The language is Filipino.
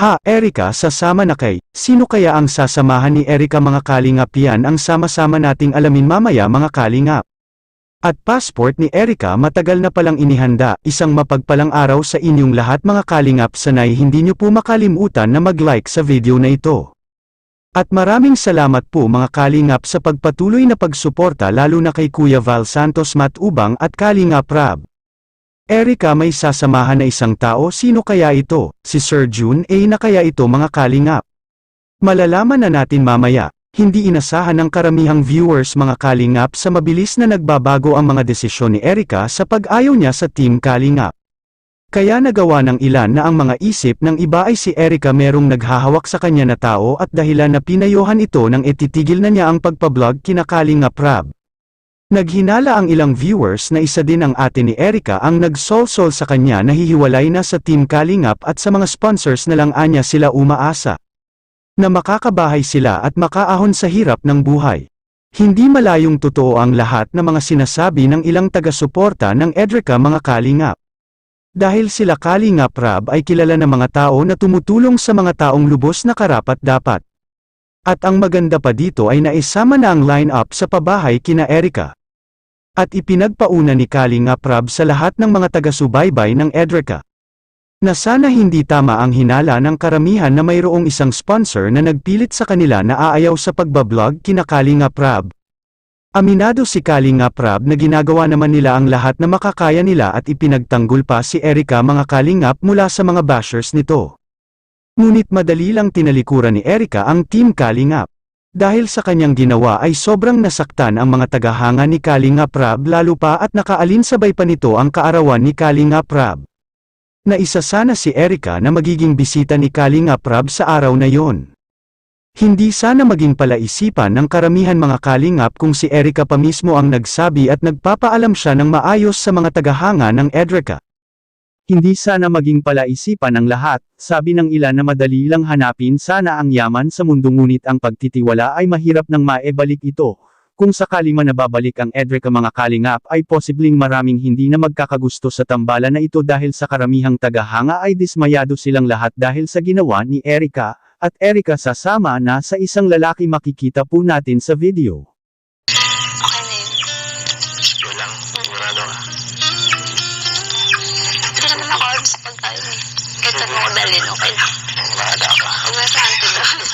Ha, Erika, sasama na kay. Sino kaya ang sasamahan ni Erika mga kalingap? Yan ang sama-sama nating alamin mamaya mga kalingap. At passport ni Erika matagal na palang inihanda. Isang mapagpalang araw sa inyong lahat mga kalingap. Sanay hindi nyo po makalimutan na mag-like sa video na ito. At maraming salamat po mga kalingap sa pagpatuloy na pagsuporta lalo na kay Kuya Val Santos Matubang at Kalingap Rab. Erika, may sasamahan na isang tao. Sino kaya ito? Si Sir June A na kaya ito mga kalingap? Malalaman na natin mamaya. Hindi inasahan ng karamihang viewers mga kalingap sa mabilis na nagbabago ang mga desisyon ni Erika sa pag-ayaw niya sa Team Kalingap. Kaya nagawa ng ilan na ang mga isip ng iba ay si Erika merong naghahawak sa kanya na tao at dahilan na pinayuhan ito nang ititigil na niya ang pagpa-vlog kina Kalingap Rab. Naghinala ang ilang viewers na isa din ang ate ni Erika ang nagsolsol sa kanya na hihiwalay na sa Team Kalingap at sa mga sponsors na lang anya sila umaasa na makakabahay sila at makaahon sa hirap ng buhay. Hindi malayong totoo ang lahat ng mga sinasabi ng ilang taga-suporta ng Erika mga kalingap. Dahil sila Kalingap Rab ay kilala ng mga tao na tumutulong sa mga taong lubos na karapat-dapat. At ang maganda pa dito ay naisama na ang line-up sa pabahay kina Erika. At ipinagpauna ni Kalingap Rab sa lahat ng mga taga-subaybay ng Erika na sana hindi tama ang hinala ng karamihan na mayroong isang sponsor na nagpilit sa kanila na aayaw sa pagbablog kina Kalingap Rab. Aminado si Kalingap Rab na ginagawa naman nila ang lahat na makakaya nila at ipinagtanggol pa si Erika mga kalingap mula sa mga bashers nito. Ngunit madali lang tinalikuran ni Erika ang Team Kalingap. Dahil sa kanyang ginawa ay sobrang nasaktan ang mga tagahanga ni Kalingap Rab lalo pa at nakaalinsabay pa nito ang kaarawan ni Kalingap Rab. Naisa sana si Erika na magiging bisita ni Kalingap Rab sa araw na yon. Hindi sana maging palaisipan ng karamihan mga kalingap kung si Erika pa mismo ang nagsabi at nagpapaalam siya ng maayos sa mga tagahanga ng Erika. Hindi sana maging palaisipan ng lahat, sabi ng ilan na madali lang hanapin sana ang yaman sa mundo ngunit ang pagtitiwala ay mahirap nang maibalik ito. Kung sakali man nababalik ang Erika mga kalingap ay posibleng maraming hindi na magkakagusto sa tambalan na ito dahil sa karamihang tagahanga ay dismayado silang lahat dahil sa ginawa ni Erika, at Erika sasama na sa isang lalaki makikita po natin sa video. Okay na yun. Ito lang, sigurado ka. Hindi naman ako alam sa pagkain eh. Kahit saan mo ko dalhin, okay lang. Bahala ka. Huwag na sa antidote.